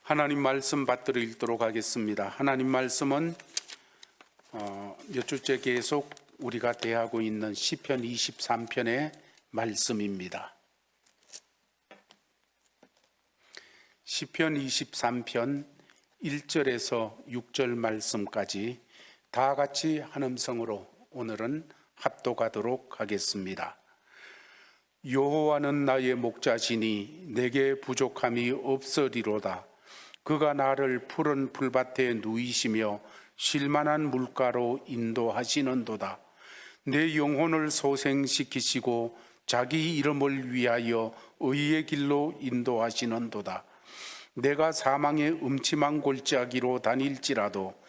하나님 말씀 받들어 읽도록 하겠습니다. 하나님 말씀은 몇 주째 계속 우리가 대하고 있는 시편 23편의 말씀입니다. 시편 23편 1절에서 6절 말씀까지 다 같이 한 음성으로 오늘은 합독하도록 하겠습니다. 여호와는 나의 목자시니 내게 부족함이 없으리로다. 그가 나를 푸른 풀밭에 누이시며 쉴만한 물가로 인도하시는도다. 내 영혼을 소생시키시고 자기 이름을 위하여 의의 길로 인도하시는도다. 내가 사망의 음침한 골짜기로 다닐지라도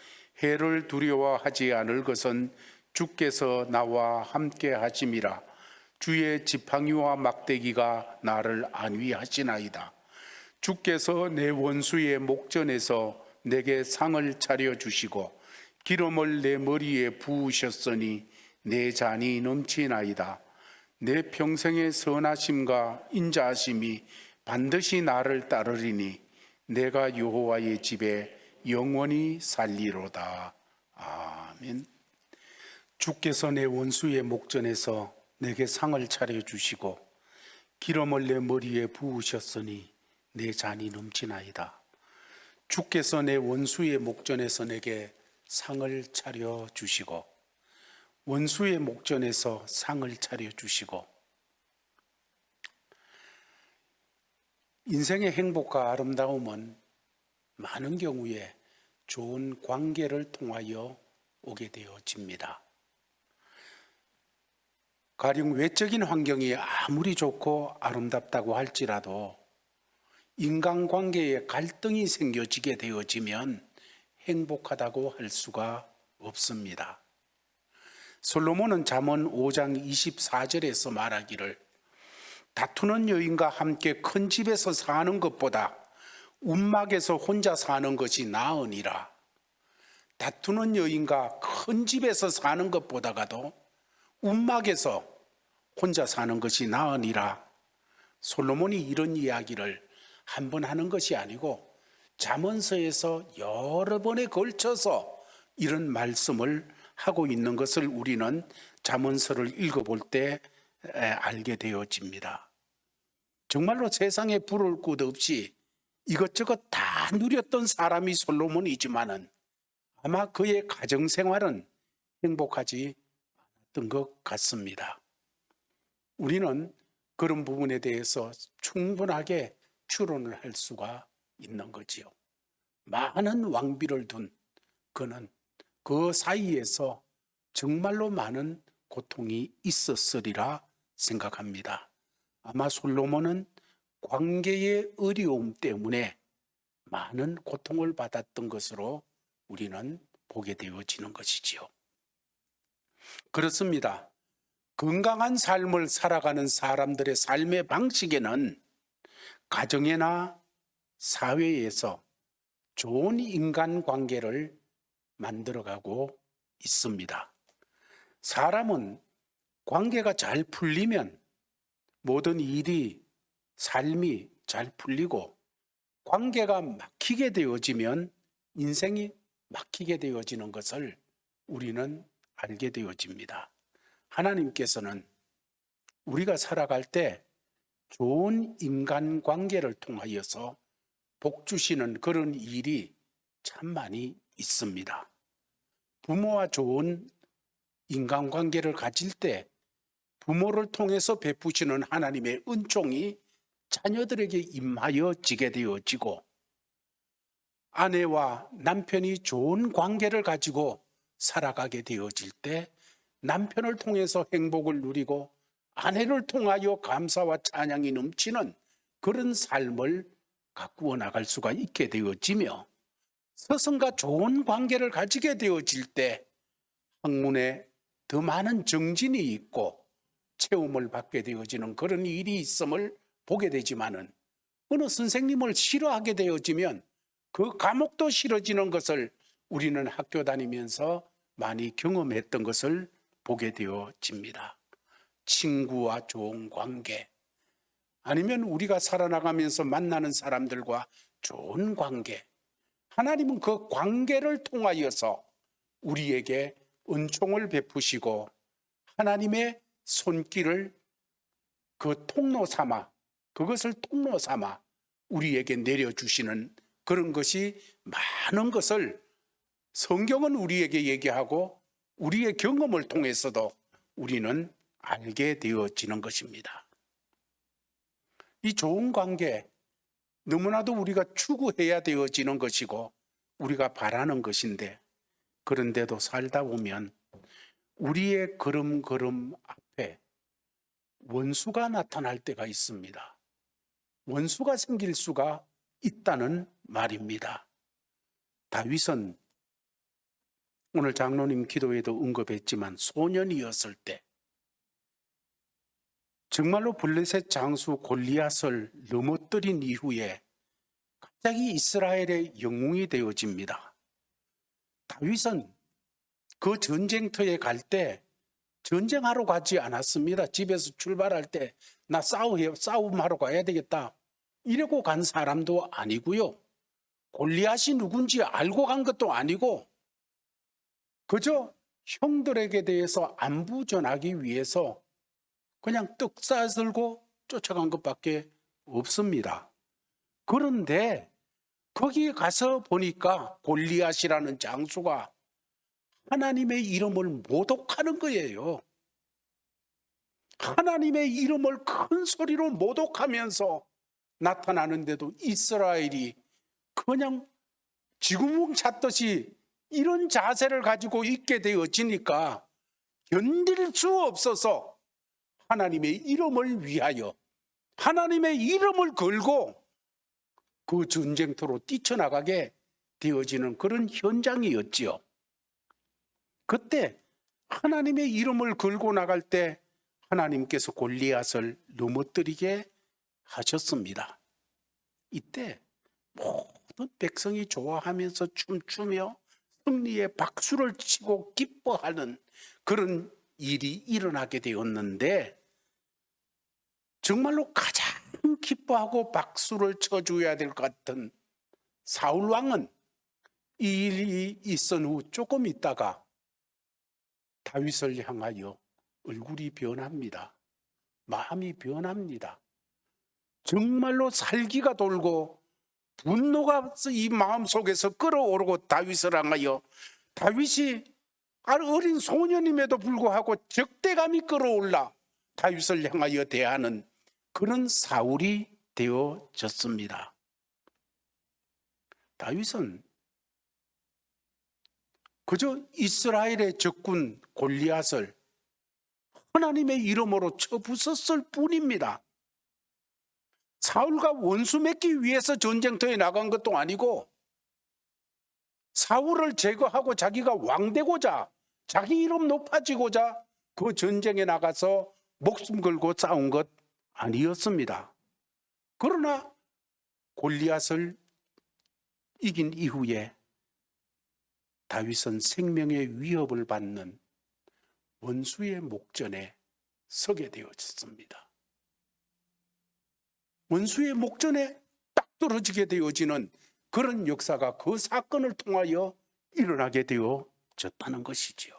해를 두려워하지 않을 것은 주께서 나와 함께 하심이라. 주의 지팡이와 막대기가 나를 안위하시나이다. 주께서 내 원수의 목전에서 내게 상을 차려주시고 기름을 내 머리에 부으셨으니 내 잔이 넘치나이다. 내 평생의 선하심과 인자하심이 반드시 나를 따르리니 내가 여호와의 집에 영원히 살리로다. 아멘. 주께서 내 원수의 목전에서 내게 상을 차려주시고 기름을 내 머리에 부으셨으니 내 잔이 넘치나이다. 주께서 내 원수의 목전에서 내게 상을 차려주시고, 원수의 목전에서 상을 차려주시고, 인생의 행복과 아름다움은 많은 경우에 좋은 관계를 통하여 오게 되어집니다. 가령 외적인 환경이 아무리 좋고 아름답다고 할지라도 인간관계에 갈등이 생겨지게 되어지면 행복하다고 할 수가 없습니다. 솔로몬은 잠언 5장 24절에서 말하기를 다투는 여인과 함께 큰 집에서 사는 것보다 움막에서 혼자 사는 것이 나으니라. 다투는 여인과 큰 집에서 사는 것보다가도 움막에서 혼자 사는 것이 나으니라. 솔로몬이 이런 이야기를 한 번 하는 것이 아니고 잠언서에서 여러 번에 걸쳐서 이런 말씀을 하고 있는 것을 우리는 잠언서를 읽어볼 때 알게 되어집니다. 정말로 세상에 부러울 것 없이 이것저것 다 누렸던 사람이 솔로몬이지만은 아마 그의 가정생활은 행복하지 않았던 것 같습니다. 우리는 그런 부분에 대해서 충분하게 추론을 할 수가 있는 거지요. 많은 왕비를 둔 그는 그 사이에서 정말로 많은 고통이 있었으리라 생각합니다. 아마 솔로몬은 관계의 어려움 때문에 많은 고통을 받았던 것으로 우리는 보게 되어지는 것이지요. 그렇습니다. 건강한 삶을 살아가는 사람들의 삶의 방식에는 가정이나 사회에서 좋은 인간관계를 만들어가고 있습니다. 사람은 관계가 잘 풀리면 모든 일이, 삶이 잘 풀리고 관계가 막히게 되어지면 인생이 막히게 되어지는 것을 우리는 알게 되어집니다. 하나님께서는 우리가 살아갈 때 좋은 인간관계를 통하여서 복 주시는 그런 일이 참 많이 있습니다. 부모와 좋은 인간관계를 가질 때 부모를 통해서 베푸시는 하나님의 은총이 자녀들에게 임하여지게 되어지고, 아내와 남편이 좋은 관계를 가지고 살아가게 되어질 때 남편을 통해서 행복을 누리고 아내를 통하여 감사와 찬양이 넘치는 그런 삶을 가꾸어 나갈 수가 있게 되어지며, 스승과 좋은 관계를 가지게 되어질 때 학문에 더 많은 정진이 있고 체험을 받게 되어지는 그런 일이 있음을 보게 되지만은, 어느 선생님을 싫어하게 되어지면 그 과목도 싫어지는 것을 우리는 학교 다니면서 많이 경험했던 것을 보게 되어집니다. 친구와 좋은 관계, 아니면 우리가 살아나가면서 만나는 사람들과 좋은 관계. 하나님은 그 관계를 통하여서 우리에게 은총을 베푸시고 하나님의 손길을 그것을 통로 삼아 우리에게 내려주시는 그런 것이 많은 것을 성경은 우리에게 얘기하고 우리의 경험을 통해서도 우리는 알게 되어지는 것입니다. 이 좋은 관계, 너무나도 우리가 추구해야 되어지는 것이고 우리가 바라는 것인데, 그런데도 살다 보면 우리의 걸음걸음 앞에 원수가 나타날 때가 있습니다. 원수가 생길 수가 있다는 말입니다. 다윗은 오늘 장로님 기도에도 언급했지만 소년이었을 때 정말로 블레셋 장수 골리앗을 넘어뜨린 이후에 갑자기 이스라엘의 영웅이 되어집니다. 다윗은 그 전쟁터에 갈 때 전쟁하러 가지 않았습니다. 집에서 출발할 때 나 싸움하러 가야 되겠다 이러고 간 사람도 아니고요. 골리앗이 누군지 알고 간 것도 아니고 그저 형들에게 대해서 안부 전하기 위해서 그냥 떡 싸들고 쫓아간 것밖에 없습니다. 그런데 거기 가서 보니까 골리앗이라는 장수가 하나님의 이름을 모독하는 거예요. 하나님의 이름을 큰 소리로 모독하면서 나타나는데도 이스라엘이 그냥 쥐구멍 찼듯이 이런 자세를 가지고 있게 되어지니까 견딜 수 없어서 하나님의 이름을 위하여 하나님의 이름을 걸고 그 전쟁터로 뛰쳐나가게 되어지는 그런 현장이었지요. 그때 하나님의 이름을 걸고 나갈 때 하나님께서 골리앗을 넘어뜨리게 하셨습니다. 이때 모든 백성이 좋아하면서 춤추며 승리의 박수를 치고 기뻐하는 그런 일이 일어나게 되었는데, 정말로 가장 기뻐하고 박수를 쳐줘야 될 것 같은 사울 왕은 이 일이 있은 후 조금 있다가 다윗을 향하여 얼굴이 변합니다. 마음이 변합니다. 정말로 살기가 돌고 분노가 이 마음속에서 끓어오르고 다윗을 향하여, 다윗이 어린 소년임에도 불구하고 적대감이 끌어올라 다윗을 향하여 대하는 그런 사울이 되어졌습니다. 다윗은 그저 이스라엘의 적군 골리앗을 하나님의 이름으로 쳐부쉈을 뿐입니다. 사울과 원수 맺기 위해서 전쟁터에 나간 것도 아니고 사울을 제거하고 자기가 왕 되고자, 자기 이름 높아지고자 그 전쟁에 나가서 목숨 걸고 싸운 것 아니었습니다. 그러나 골리앗을 이긴 이후에 다윗은 생명의 위협을 받는 원수의 목전에 서게 되어졌습니다. 원수의 목전에 딱 떨어지게 되어지는 그런 역사가 그 사건을 통하여 일어나게 되어졌다는 것이지요.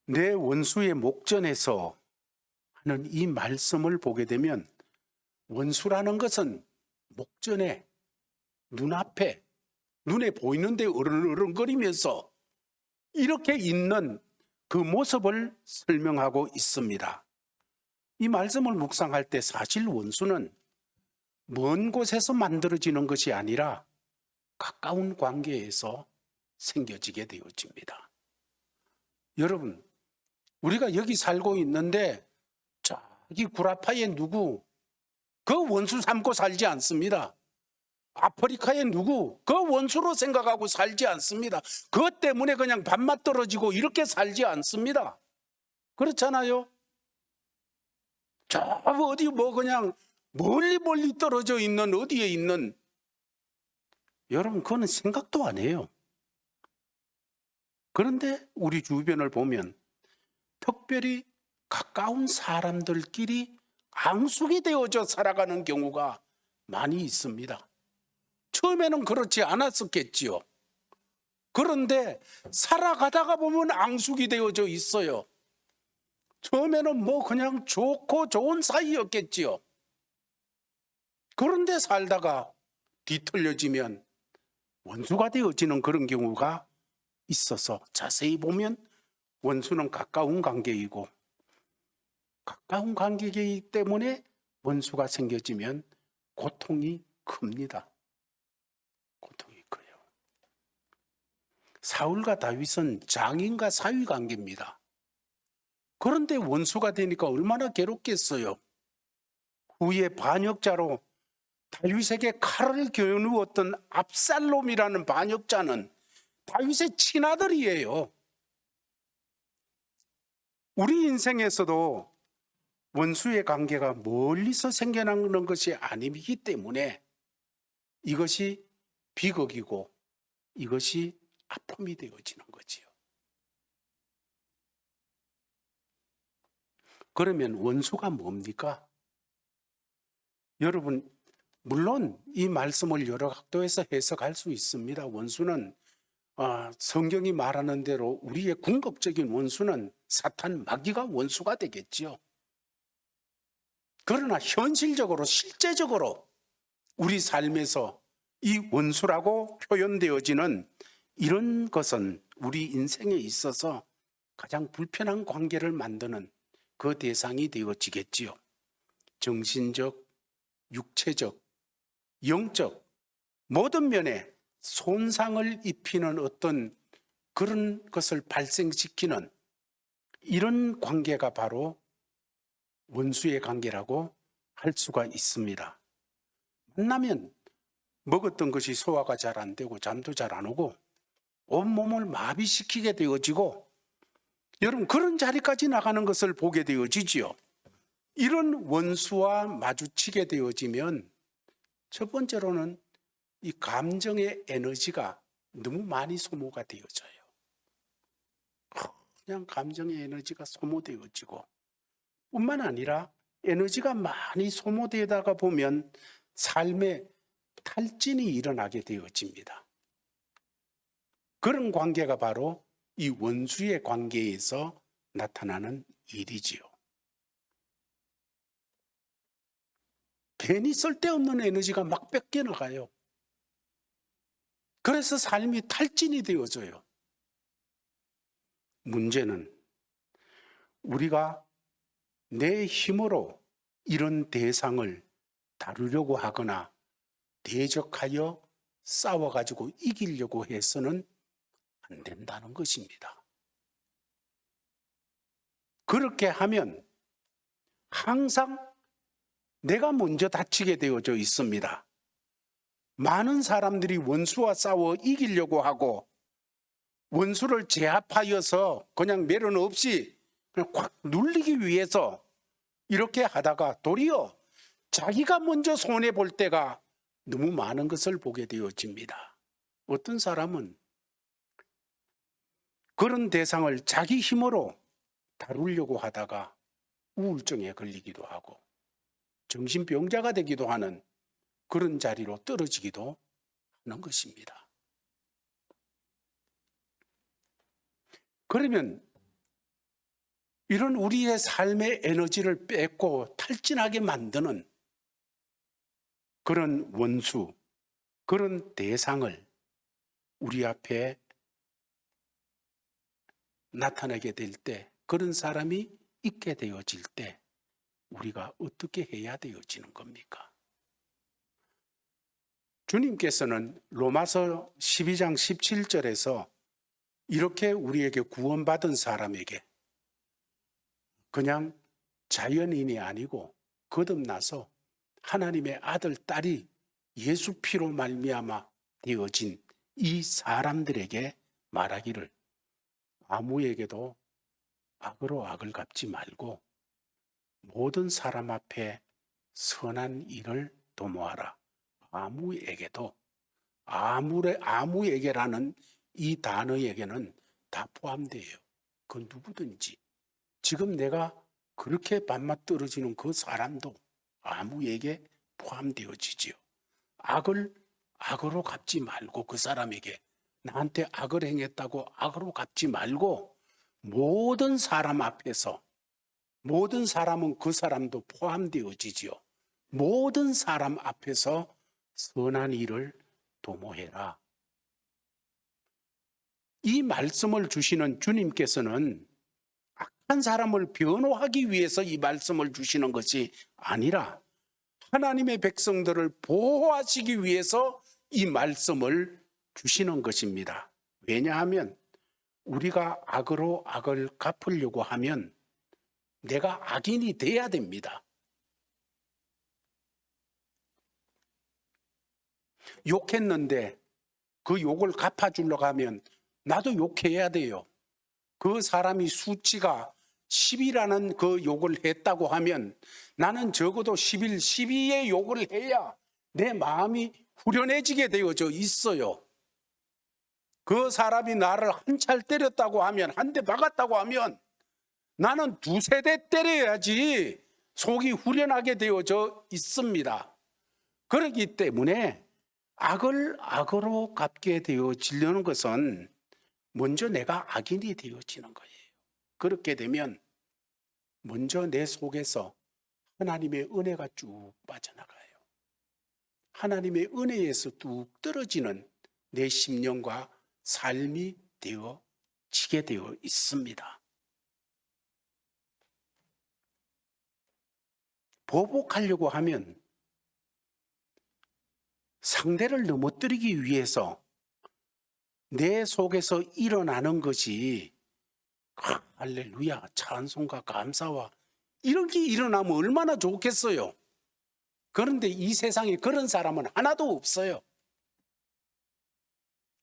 내 원수의 목전에서 하는 이 말씀을 보게 되면, 원수라는 것은 목전에, 눈앞에, 눈에 보이는데 어른어른거리면서 이렇게 있는 그 모습을 설명하고 있습니다. 이 말씀을 묵상할 때 사실 원수는 먼 곳에서 만들어지는 것이 아니라 가까운 관계에서 생겨지게 되어집니다. 여러분, 우리가 여기 살고 있는데 저기 구라파에 누구 그 원수 삼고 살지 않습니다. 아프리카에 누구 그 원수로 생각하고 살지 않습니다. 그것 때문에 그냥 밥맛 떨어지고 이렇게 살지 않습니다. 그렇잖아요. 저 어디 그냥 멀리 떨어져 있는 어디에 있는, 여러분 그거는 생각도 안 해요. 그런데 우리 주변을 보면 특별히 가까운 사람들끼리 앙숙이 되어져 살아가는 경우가 많이 있습니다. 처음에는 그렇지 않았었겠지요. 그런데 살아가다가 보면 앙숙이 되어져 있어요. 처음에는 뭐 그냥 좋고 좋은 사이였겠지요. 그런데 살다가 뒤틀려지면 원수가 되어지는 그런 경우가 있어서 자세히 보면 원수는 가까운 관계이고 가까운 관계이기 때문에 원수가 생겨지면 고통이 큽니다. 고통이 커요. 사울과 다윗은 장인과 사위 관계입니다. 그런데 원수가 되니까 얼마나 괴롭겠어요. 후에 반역자로 다윗에게 칼을 겨누었던 압살롬이라는 반역자는 다윗의 친아들이에요. 우리 인생에서도 원수의 관계가 멀리서 생겨나는 것이 아니기 때문에 이것이 비극이고 이것이 아픔이 되어지는 거지요. 그러면 원수가 뭡니까? 여러분, 물론 이 말씀을 여러 각도에서 해석할 수 있습니다. 원수는 성경이 말하는 대로 우리의 궁극적인 원수는 사탄 마귀가 원수가 되겠지요. 그러나 현실적으로 실제적으로 우리 삶에서 이 원수라고 표현되어지는 이런 것은 우리 인생에 있어서 가장 불편한 관계를 만드는 그 대상이 되어지겠지요. 정신적, 육체적, 영적 모든 면에 손상을 입히는 어떤 그런 것을 발생시키는 이런 관계가 바로 원수의 관계라고 할 수가 있습니다. 만나면 먹었던 것이 소화가 잘 안 되고 잠도 잘 안 오고 온몸을 마비시키게 되어지고 여러분 그런 자리까지 나가는 것을 보게 되어지지요. 이런 원수와 마주치게 되어지면 첫 번째로는 이 감정의 에너지가 너무 많이 소모가 되어져요. 그냥 감정의 에너지가 소모되어지고 뿐만 아니라 에너지가 많이 소모되다가 보면 삶에 탈진이 일어나게 되어집니다. 그런 관계가 바로 이 원수의 관계에서 나타나는 일이지요. 괜히 쓸데없는 에너지가 막 뺏겨나가요. 그래서 삶이 탈진이 되어져요. 문제는 우리가 내 힘으로 이런 대상을 다루려고 하거나 대적하여 싸워가지고 이기려고 해서는 안 된다는 것입니다. 그렇게 하면 항상 내가 먼저 다치게 되어져 있습니다. 많은 사람들이 원수와 싸워 이기려고 하고 원수를 제압하여서 그냥 매련 없이 그냥 꽉 눌리기 위해서 이렇게 하다가 도리어 자기가 먼저 손해볼 때가 너무 많은 것을 보게 되어집니다. 어떤 사람은 그런 대상을 자기 힘으로 다루려고 하다가 우울증에 걸리기도 하고 정신병자가 되기도 하는 그런 자리로 떨어지기도 하는 것입니다. 그러면 이런 우리의 삶의 에너지를 뺏고 탈진하게 만드는 그런 원수, 그런 대상을 우리 앞에 나타나게 될 때, 그런 사람이 있게 되어질 때 우리가 어떻게 해야 되어지는 겁니까? 주님께서는 로마서 12장 17절에서 이렇게 우리에게 구원받은 사람에게 그냥 자연인이 아니고 거듭나서 하나님의 아들, 딸이 예수 피로 말미암아 되어진 이 사람들에게 말하기를 아무에게도 악으로 악을 갚지 말고 모든 사람 앞에 선한 일을 도모하라. 아무에게도 아무에게라는 이 단어에게는 다 포함돼요. 그 누구든지 지금 내가 그렇게 밥맛 떨어지는 그 사람도 아무에게 포함되어지지요. 악을 악으로 갚지 말고, 그 사람에게 나한테 악을 행했다고 악으로 갚지 말고, 모든 사람 앞에서, 모든 사람은 그 사람도 포함되어지지요. 모든 사람 앞에서 선한 일을 도모해라. 이 말씀을 주시는 주님께서는 악한 사람을 변호하기 위해서 이 말씀을 주시는 것이 아니라 하나님의 백성들을 보호하시기 위해서 이 말씀을 주시는 것입니다. 왜냐하면 우리가 악으로 악을 갚으려고 하면 내가 악인이 돼야 됩니다. 욕했는데 그 욕을 갚아주려고 하면 나도 욕해야 돼요. 그 사람이 수치가 10이라는 그 욕을 했다고 하면 나는 적어도 11, 12의 욕을 해야 내 마음이 후련해지게 되어져 있어요. 그 사람이 나를 한 찰 때렸다고 하면, 한 대 박았다고 하면 나는 두세 대 때려야지 속이 후련하게 되어져 있습니다. 그렇기 때문에 악을 악으로 갚게 되어지려는 것은 먼저 내가 악인이 되어지는 거예요. 그렇게 되면 먼저 내 속에서 하나님의 은혜가 쭉 빠져나가요. 하나님의 은혜에서 뚝 떨어지는 내 심령과 삶이 되어지게 되어 있습니다. 보복하려고 하면 상대를 넘어뜨리기 위해서 내 속에서 일어나는 것이 할렐루야, 찬송과 감사와 이런 게 일어나면 얼마나 좋겠어요. 그런데 이 세상에 그런 사람은 하나도 없어요.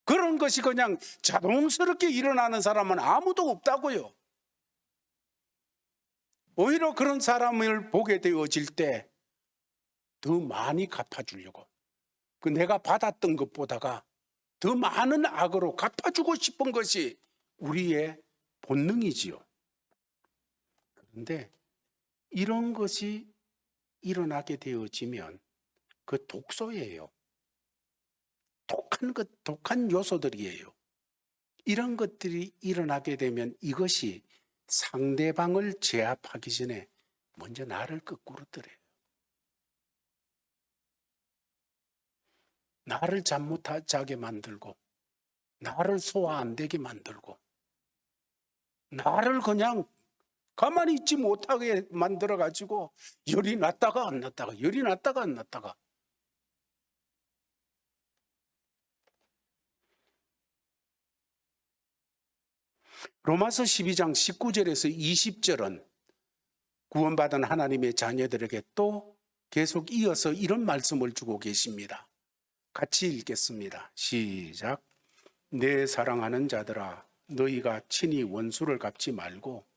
그런 것이 그냥 자동스럽게 일어나는 사람은 아무도 없다고요. 오히려 그런 사람을 보게 되어질 때 더 많이 갚아주려고, 그 내가 받았던 것보다가 더 많은 악으로 갚아주고 싶은 것이 우리의 본능이지요. 그런데 이런 것이 일어나게 되어지면 그 독소예요. 독한 요소들이에요. 이런 것들이 일어나게 되면 이것이 상대방을 제압하기 전에 먼저 나를 거꾸로 들어요. 나를 잠 못 자게 만들고, 나를 소화 안 되게 만들고, 나를 그냥 가만히 있지 못하게 만들어가지고 열이 났다가 안 났다가, 열이 났다가 안 났다가. 로마서 12장 19절에서 20절은 구원받은 하나님의 자녀들에게 또 계속 이어서 이런 말씀을 주고 계십니다. 같이 읽겠습니다. 시작. 내 사랑하는 자들아, 너희가 친히 원수를 갚지 말고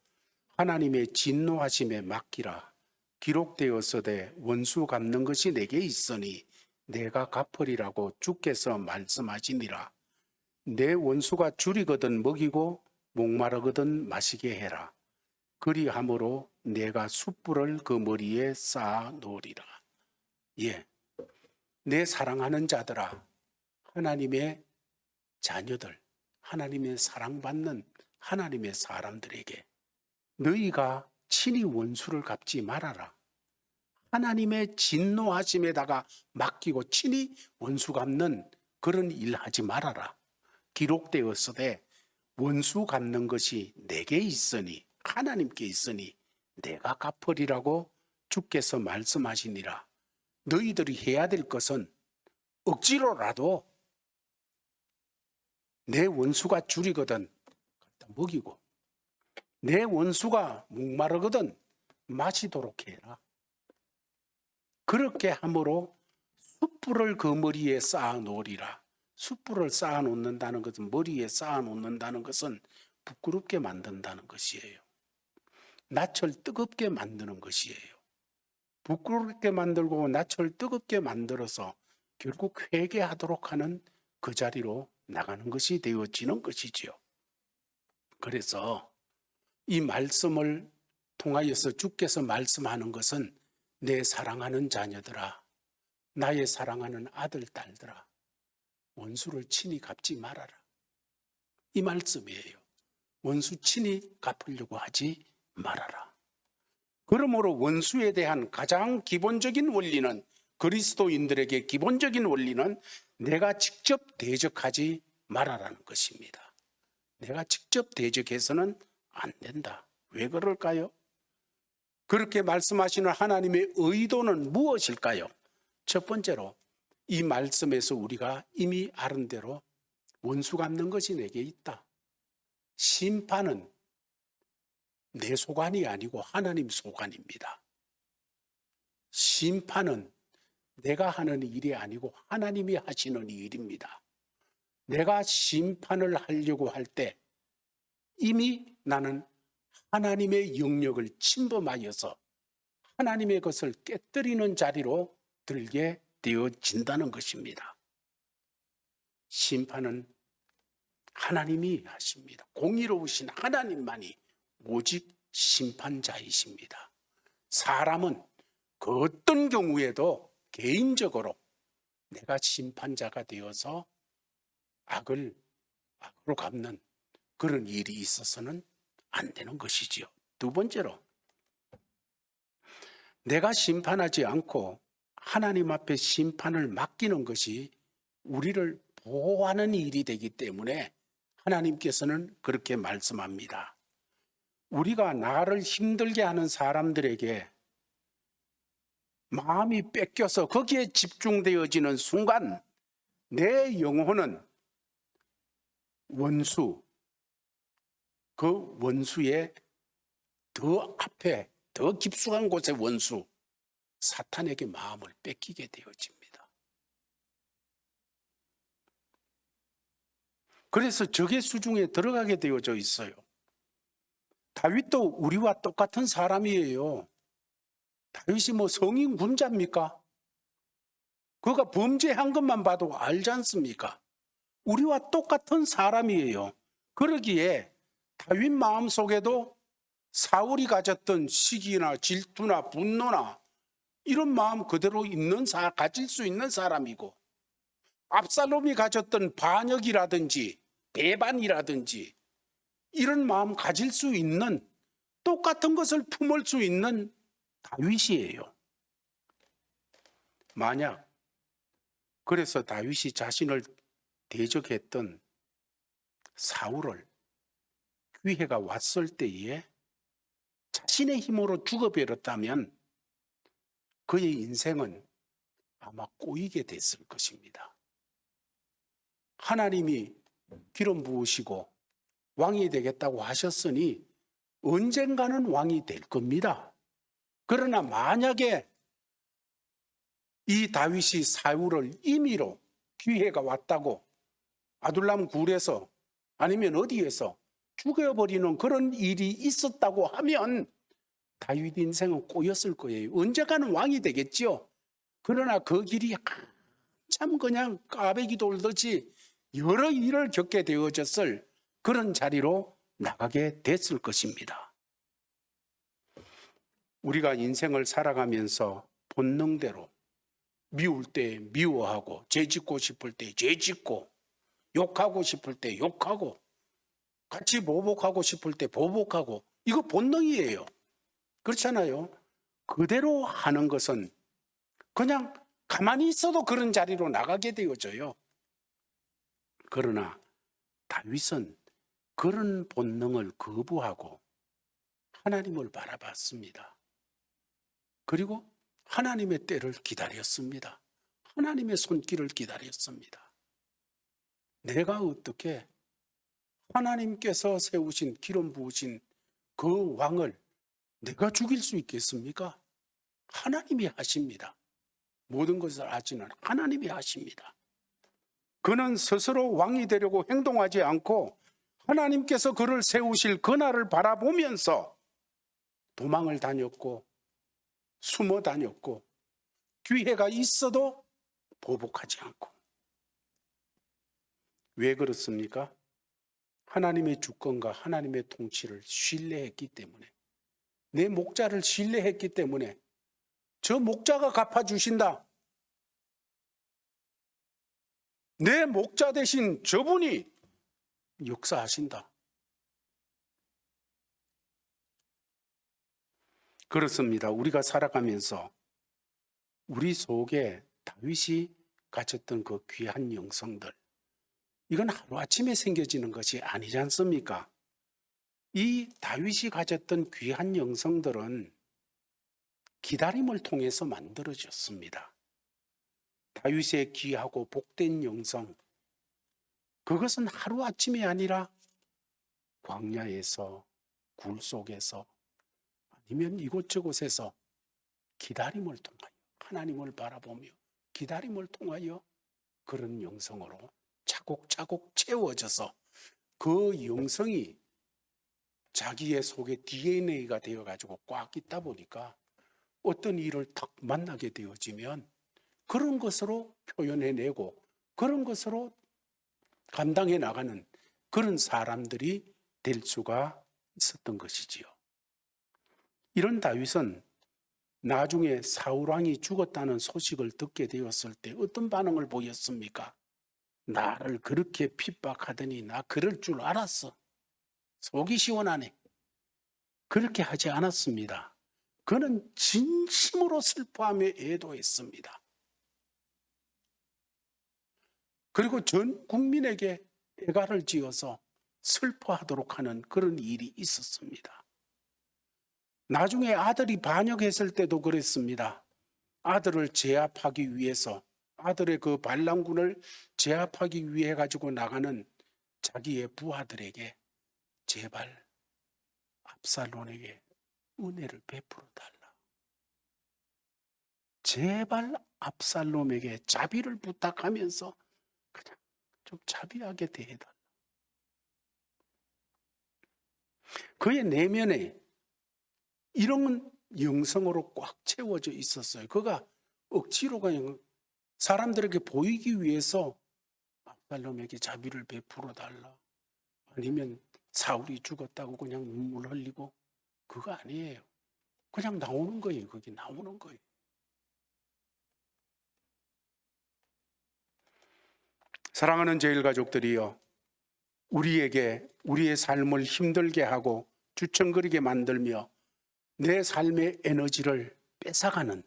하나님의 진노하심에 맡기라. 기록되었으되 원수 갚는 것이 내게 있으니 내가 갚으리라고 주께서 말씀하시니라. 내 원수가 줄이거든 먹이고 목마르거든 마시게 해라. 그리함으로 내가 숯불을 그 머리에 쌓아 놓으리라. 예, 내 사랑하는 자들아, 하나님의 자녀들, 하나님의 사랑받는 하나님의 사람들에게 너희가 친히 원수를 갚지 말아라. 하나님의 진노하심에다가 맡기고 친히 원수 갚는 그런 일 하지 말아라. 기록되었으되 원수 갚는 것이 내게 있으니, 하나님께 있으니 내가 갚으리라고 주께서 말씀하시니라. 너희들이 해야 될 것은 억지로라도 내 원수가 줄이거든 갖다 먹이고, 내 원수가 목마르거든 마시도록 해라. 그렇게 함으로 숯불을 그 머리에 쌓아 놓으리라. 숯불을 쌓아 놓는다는 것은, 머리에 쌓아 놓는다는 것은 부끄럽게 만든다는 것이에요. 낯을 뜨겁게 만드는 것이에요. 부끄럽게 만들고 낯을 뜨겁게 만들어서 결국 회개하도록 하는 그 자리로 나가는 것이 되어지는 것이지요. 그래서 이 말씀을 통하여서 주께서 말씀하는 것은 내 사랑하는 자녀들아, 나의 사랑하는 아들, 딸들아, 원수를 친히 갚지 말아라. 이 말씀이에요. 원수 친히 갚으려고 하지 말아라. 그러므로 원수에 대한 가장 기본적인 원리는, 그리스도인들에게 기본적인 원리는 내가 직접 대적하지 말아라는 것입니다. 내가 직접 대적해서는 안 된다. 왜 그럴까요? 그렇게 말씀하시는 하나님의 의도는 무엇일까요? 첫 번째로 이 말씀에서 우리가 이미 아는 대로 원수 갚는 것이 내게 있다. 심판은 내 소관이 아니고 하나님 소관입니다. 심판은 내가 하는 일이 아니고 하나님이 하시는 일입니다. 내가 심판을 하려고 할 때 이미 나는 하나님의 영역을 침범하여서 하나님의 것을 깨뜨리는 자리로 들게 되어진다는 것입니다. 심판은 하나님이 하십니다. 공의로우신 하나님만이 오직 심판자이십니다. 사람은 그 어떤 경우에도 개인적으로 내가 심판자가 되어서 악으로 갚는 그런 일이 있어서는 안 되는 것이지요. 두 번째로, 내가 심판하지 않고 하나님 앞에 심판을 맡기는 것이 우리를 보호하는 일이 되기 때문에 하나님께서는 그렇게 말씀합니다. 우리가 나를 힘들게 하는 사람들에게 마음이 뺏겨서 거기에 집중되어지는 순간 내 영혼은 그 원수의 더 앞에, 더 깊숙한 곳의 원수, 사탄에게 마음을 뺏기게 되어집니다. 그래서 적의 수중에 들어가게 되어져 있어요. 다윗도 우리와 똑같은 사람이에요. 다윗이 뭐 성인 군자입니까? 그가 범죄한 것만 봐도 알지 않습니까? 우리와 똑같은 사람이에요. 그러기에 다윗 마음속에도 사울이 가졌던 시기나 질투나 분노나 이런 마음 그대로 가질 수 있는 사람이고, 압살롬이 가졌던 반역이라든지 배반이라든지 이런 마음 가질 수 있는, 똑같은 것을 품을 수 있는 다윗이에요. 만약 그래서 다윗이 자신을 대적했던 사울을 기회가 왔을 때에 자신의 힘으로 죽어버렸다면 그의 인생은 아마 꼬이게 됐을 것입니다. 하나님이 기름 부으시고 왕이 되겠다고 하셨으니 언젠가는 왕이 될 겁니다. 그러나 만약에 이 다윗이 사울을 임의로 기회가 왔다고 아둘람 굴에서 아니면 어디에서 죽여버리는 그런 일이 있었다고 하면 다윗 인생은 꼬였을 거예요. 언젠가는 왕이 되겠죠. 그러나 그 길이 참 그냥 까베기 돌듯이 여러 일을 겪게 되어졌을 그런 자리로 나가게 됐을 것입니다. 우리가 인생을 살아가면서 본능대로 미울 때 미워하고, 죄짓고 싶을 때 죄짓고, 욕하고 싶을 때 욕하고, 같이 보복하고 싶을 때 보복하고, 이거 본능이에요. 그렇잖아요. 그대로 하는 것은 그냥 가만히 있어도 그런 자리로 나가게 되어져요. 그러나 다윗은 그런 본능을 거부하고 하나님을 바라봤습니다. 그리고 하나님의 때를 기다렸습니다. 하나님의 손길을 기다렸습니다. 내가 어떻게 하나님께서 세우신, 기름 부으신 그 왕을 내가 죽일 수 있겠습니까? 하나님이 하십니다. 모든 것을 아시는 하나님이 하십니다. 그는 스스로 왕이 되려고 행동하지 않고 하나님께서 그를 세우실 그날을 바라보면서 도망을 다녔고 숨어 다녔고 기회가 있어도 보복하지 않고. 왜 그렇습니까? 하나님의 주권과 하나님의 통치를 신뢰했기 때문에, 내 목자를 신뢰했기 때문에 저 목자가 갚아주신다. 내 목자 대신 저분이 역사하신다. 그렇습니다. 우리가 살아가면서 우리 속에 다윗이 가졌던 그 귀한 영성들, 이건 하루아침에 생겨지는 것이 아니지 않습니까? 이 다윗이 가졌던 귀한 영성들은 기다림을 통해서 만들어졌습니다. 다윗의 귀하고 복된 영성, 그것은 하루아침이 아니라 광야에서, 굴 속에서, 아니면 이곳저곳에서 기다림을 통하여, 하나님을 바라보며 기다림을 통하여 그런 영성으로 차곡차곡 채워져서 그 영성이 자기의 속에 DNA가 되어가지고 꽉 있다 보니까 어떤 일을 딱 만나게 되어지면 그런 것으로 표현해내고 그런 것으로 감당해 나가는 그런 사람들이 될 수가 있었던 것이지요. 이런 다윗은 나중에 사울왕이 죽었다는 소식을 듣게 되었을 때 어떤 반응을 보였습니까? 나를 그렇게 핍박하더니 나 그럴 줄 알았어. 속이 시원하네. 그렇게 하지 않았습니다. 그는 진심으로 슬퍼하며 애도했습니다. 그리고 전 국민에게 대가를 지어서 슬퍼하도록 하는 그런 일이 있었습니다. 나중에 아들이 반역했을 때도 그랬습니다. 아들을 제압하기 위해서, 아들의 그 반란군을 제압하기 위해 가지고 나가는 자기의 부하들에게 제발 압살롬에게 은혜를 베풀어 달라. 제발 압살롬에게 자비를 부탁하면서 그냥 좀 자비하게 대해달라. 그의 내면에 이런 영성으로 꽉 채워져 있었어요. 그가 억지로 그냥 사람들에게 보이기 위해서 압살롬에게 자비를 베풀어 달라, 아니면 사울이 죽었다고 그냥 눈물 흘리고, 그거 아니에요. 그냥 나오는 거예요. 거기 나오는 거예요. 사랑하는 제일가족들이여, 우리에게 우리의 삶을 힘들게 하고 주천거리게 만들며 내 삶의 에너지를 뺏어가는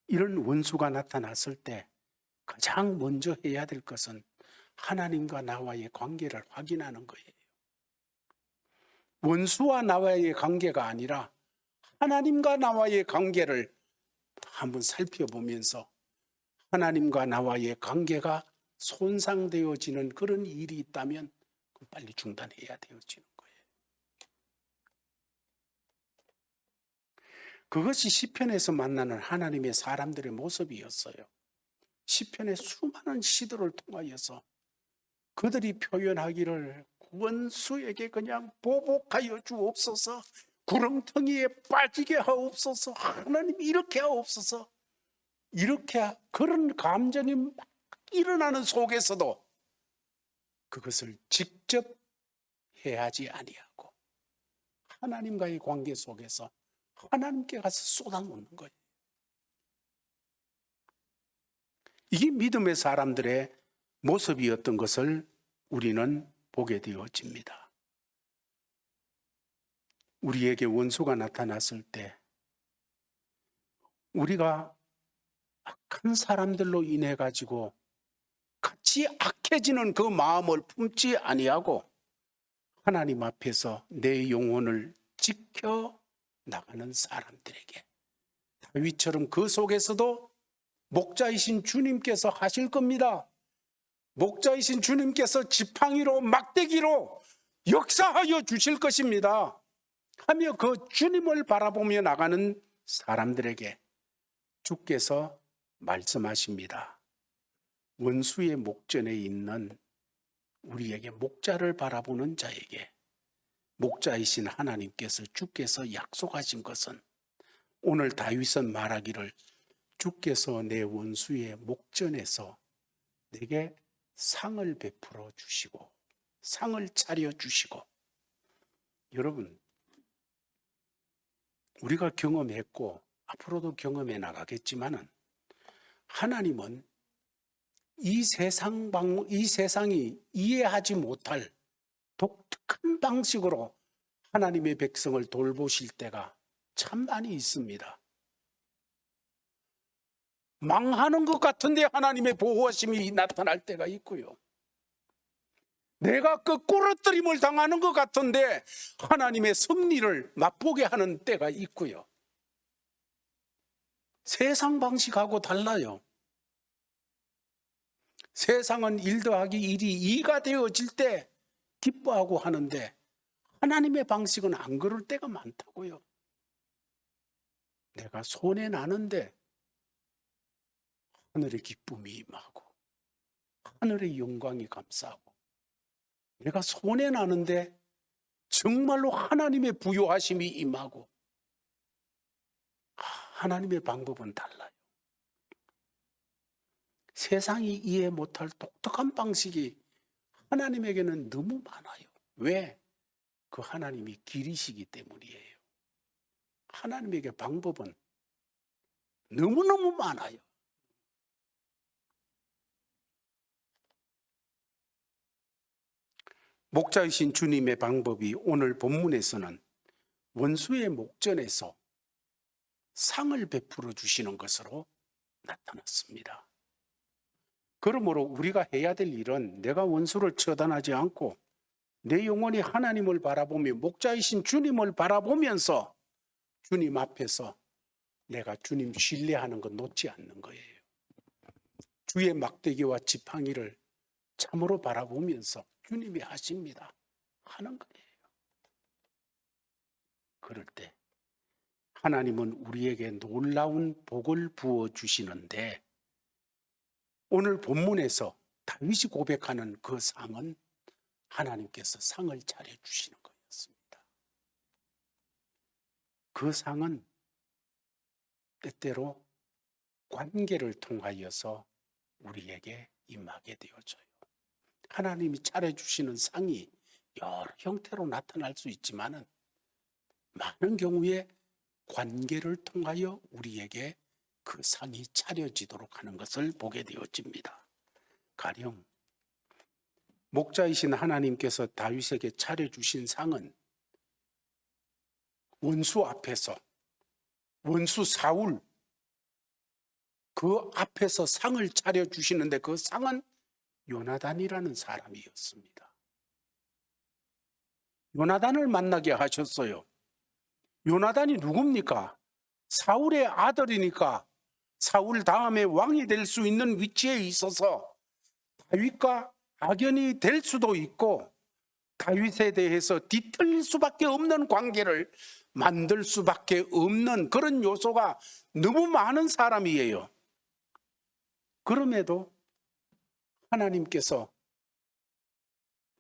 이런 원수가 나타났을 때 가장 먼저 해야 될 것은 하나님과 나와의 관계를 확인하는 거예요. 원수와 나와의 관계가 아니라 하나님과 나와의 관계를 한번 살펴보면서 하나님과 나와의 관계가 손상되어지는 그런 일이 있다면 빨리 중단해야 되어지는 거예요. 그것이 시편에서 만나는 하나님의 사람들의 모습이었어요. 시편의 수많은 시들을 통하여서 그들이 표현하기를 원수에게 그냥 보복하여 주옵소서, 구렁텅이에 빠지게 하옵소서, 하나님 이렇게 하옵소서, 이렇게 그런 감정이 막 일어나는 속에서도 그것을 직접 해하지 아니하고 하나님과의 관계 속에서 하나님께 가서 쏟아놓는 거예요. 이게 믿음의 사람들의 모습이었던 것을 우리는 보게 되어집니다. 우리에게 원수가 나타났을 때 우리가 악한 사람들로 인해 가지고 같이 악해지는 그 마음을 품지 아니하고 하나님 앞에서 내 영혼을 지켜 나가는 사람들에게, 다윗처럼 그 속에서도 목자이신 주님께서 하실 겁니다. 목자이신 주님께서 지팡이로 막대기로 역사하여 주실 것입니다 하며 그 주님을 바라보며 나가는 사람들에게 주께서 말씀하십니다. 원수의 목전에 있는 우리에게 목자를 바라보는 자에게 목자이신 하나님께서, 주께서 약속하신 것은, 오늘 다윗은 말하기를 주께서 내 원수의 목전에서 내게 상을 베풀어 주시고 상을 차려 주시고. 여러분, 우리가 경험했고 앞으로도 경험해 나가겠지만은 하나님은 이 세상이 이해하지 못할 독특한 방식으로 하나님의 백성을 돌보실 때가 참 많이 있습니다. 망하는 것 같은데 하나님의 보호하심이 나타날 때가 있고요. 내가 끄꾸러뜨림을 당하는 것 같은데 하나님의 섭리를 맛보게 하는 때가 있고요. 세상 방식하고 달라요. 세상은 1 더하기 1이 2가 되어질 때 기뻐하고 하는데 하나님의 방식은 안 그럴 때가 많다고요. 내가 손해 나는데 하늘의 기쁨이 임하고 하늘의 영광이 감싸고, 내가 손해 나는데 정말로 하나님의 부요하심이 임하고, 하나님의 방법은 달라요. 세상이 이해 못할 독특한 방식이 하나님에게는 너무 많아요. 왜? 그 하나님이 길이시기 때문이에요. 하나님에게 방법은 너무너무 많아요. 목자이신 주님의 방법이 오늘 본문에서는 원수의 목전에서 상을 베풀어 주시는 것으로 나타났습니다. 그러므로 우리가 해야 될 일은 내가 원수를 처단하지 않고 내 영혼이 하나님을 바라보며 목자이신 주님을 바라보면서 주님 앞에서 내가 주님 신뢰하는 것 놓지 않는 거예요. 주의 막대기와 지팡이를 참으로 바라보면서 주님이 하십니다 하는 거예요. 그럴 때 하나님은 우리에게 놀라운 복을 부어 주시는데, 오늘 본문에서 다윗이 고백하는 그 상은 하나님께서 상을 차려 주시는 거였습니다. 그 상은 때때로 관계를 통하여서 우리에게 임하게 되어져요. 하나님이 차려주시는 상이 여러 형태로 나타날 수 있지만은 많은 경우에 관계를 통하여 우리에게 그 상이 차려지도록 하는 것을 보게 되어집니다. 가령 목자이신 하나님께서 다윗에게 차려주신 상은 원수 앞에서, 원수 사울 그 앞에서 상을 차려주시는데 그 상은 요나단이라는 사람이었습니다. 요나단을 만나게 하셨어요. 요나단이 누굽니까? 사울의 아들이니까 사울 다음에 왕이 될 수 있는 위치에 있어서 다윗과 악연이 될 수도 있고 다윗에 대해서 뒤틀릴 수밖에 없는 관계를 만들 수밖에 없는 그런 요소가 너무 많은 사람이에요. 그럼에도 하나님께서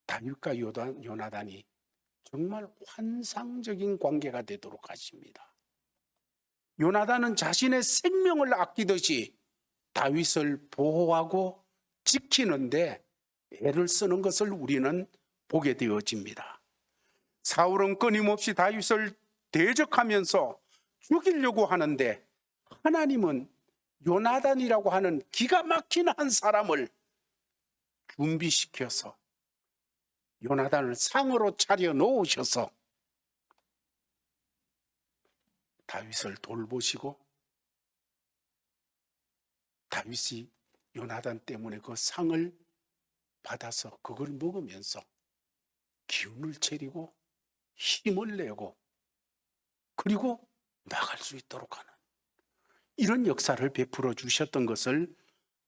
다윗과 요나단이 정말 환상적인 관계가 되도록 하십니다. 요나단은 자신의 생명을 아끼듯이 다윗을 보호하고 지키는데 애를 쓰는 것을 우리는 보게 되어집니다. 사울은 끊임없이 다윗을 대적하면서 죽이려고 하는데 하나님은 요나단이라고 하는 기가 막힌 한 사람을 준비시켜서 요나단을 상으로 차려 놓으셔서 다윗을 돌보시고, 다윗이 요나단 때문에 그 상을 받아서 그걸 먹으면서 기운을 차리고 힘을 내고 그리고 나갈 수 있도록 하는 이런 역사를 베풀어 주셨던 것을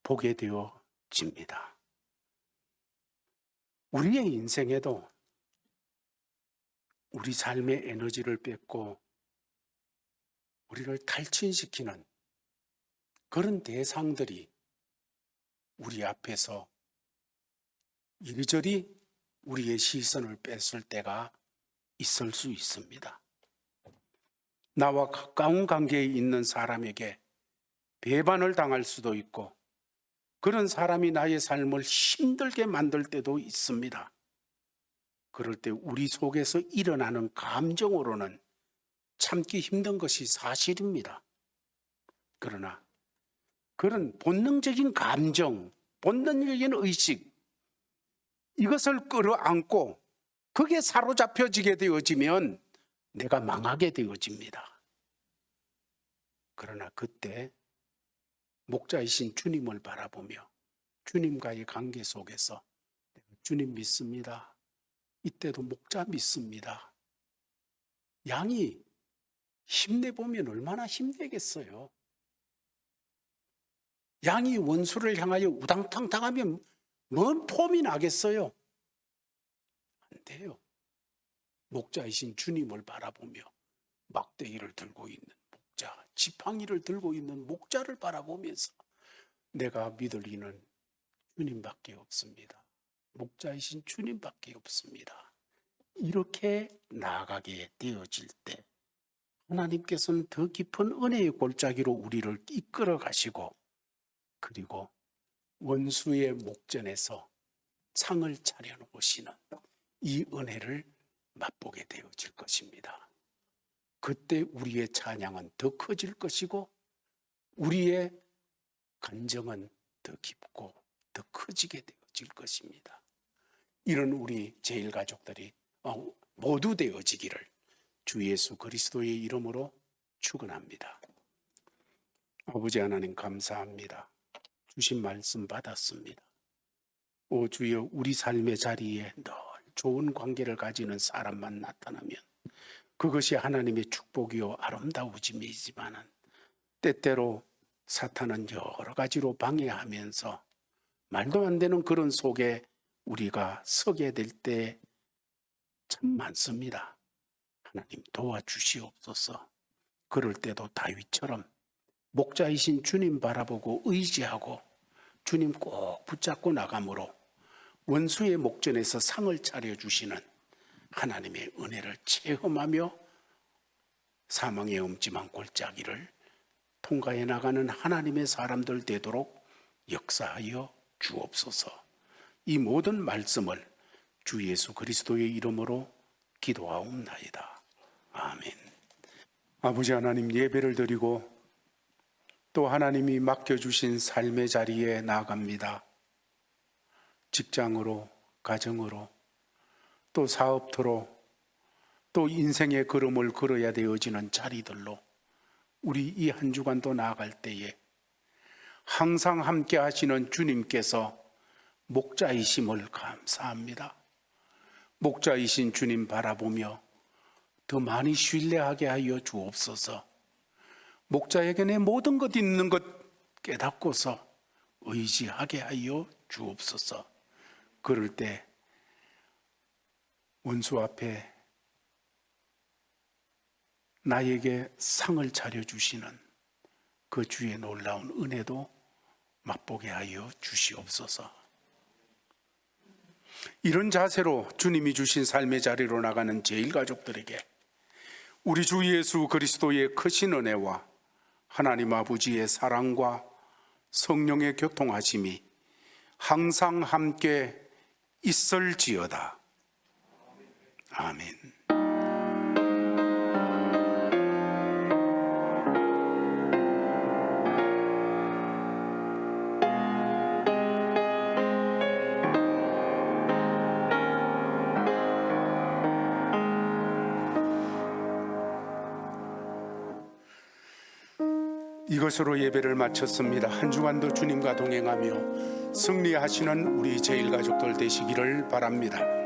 보게 되어집니다. 우리의 인생에도 우리 삶의 에너지를 뺏고 우리를 탈진시키는 그런 대상들이 우리 앞에서 이리저리 우리의 시선을 뺐을 때가 있을 수 있습니다. 나와 가까운 관계에 있는 사람에게 배반을 당할 수도 있고 그런 사람이 나의 삶을 힘들게 만들 때도 있습니다. 그럴 때 우리 속에서 일어나는 감정으로는 참기 힘든 것이 사실입니다. 그러나 그런 본능적인 감정, 본능적인 의식, 이것을 끌어안고 그게 사로잡혀지게 되어지면 내가 망하게 되어집니다. 그러나 그때 목자이신 주님을 바라보며 주님과의 관계 속에서 주님 믿습니다. 이때도 목자 믿습니다. 양이 힘내보면 얼마나 힘내겠어요. 양이 원수를 향하여 우당탕탕하면 뭔 폼이 나겠어요? 안 돼요. 목자이신 주님을 바라보며 막대기를 들고 있는 목자, 지팡이를 들고 있는 목자를 바라보면서 내가 믿을 이는 주님밖에 없습니다. 목자이신 주님밖에 없습니다. 이렇게 나아가게 되어질 때 하나님께서는 더 깊은 은혜의 골짜기로 우리를 이끌어 가시고, 그리고 원수의 목전에서 상을 차려놓으시는 이 은혜를 맛보게 되어질 것입니다. 그때 우리의 찬양은 더 커질 것이고 우리의 간정은 더 깊고 더 커지게 되어질 것입니다. 이런 우리 제일가족들이 모두 되어지기를 주 예수 그리스도의 이름으로 축원합니다. 아버지 하나님 감사합니다. 주신 말씀 받았습니다. 오 주여, 우리 삶의 자리에 늘 좋은 관계를 가지는 사람만 나타나면 그것이 하나님의 축복이요 아름다우심이지만은 때때로 사탄은 여러 가지로 방해하면서 말도 안 되는 그런 속에 우리가 서게 될 때 참 많습니다. 하나님 도와주시옵소서. 그럴 때도 다윗처럼 목자이신 주님 바라보고 의지하고 주님 꼭 붙잡고 나감으로 원수의 목전에서 상을 차려주시는 하나님의 은혜를 체험하며 사망의 음침한 골짜기를 통과해 나가는 하나님의 사람들 되도록 역사하여 주옵소서. 이 모든 말씀을 주 예수 그리스도의 이름으로 기도하옵나이다. 아멘. 아버지 하나님, 예배를 드리고 또 하나님이 맡겨주신 삶의 자리에 나아갑니다. 직장으로, 가정으로, 또 사업터로, 또 인생의 걸음을 걸어야 되어지는 자리들로 우리 이 한 주간도 나아갈 때에 항상 함께 하시는 주님께서 목자이심을 감사합니다. 목자이신 주님 바라보며 더 많이 신뢰하게 하여 주옵소서. 목자에게 내 모든 것 있는 것 깨닫고서 의지하게 하여 주옵소서. 그럴 때 원수 앞에 나에게 상을 차려주시는 그 주의 놀라운 은혜도 맛보게 하여 주시옵소서. 이런 자세로 주님이 주신 삶의 자리로 나가는 제일가족들에게 우리 주 예수 그리스도의 크신 은혜와 하나님 아버지의 사랑과 성령의 교통하심이 항상 함께 있을지어다. 아멘. 이것으로 예배를 마쳤습니다. 한 주간도 주님과 동행하며 승리하시는 우리 제일가족들 되시기를 바랍니다.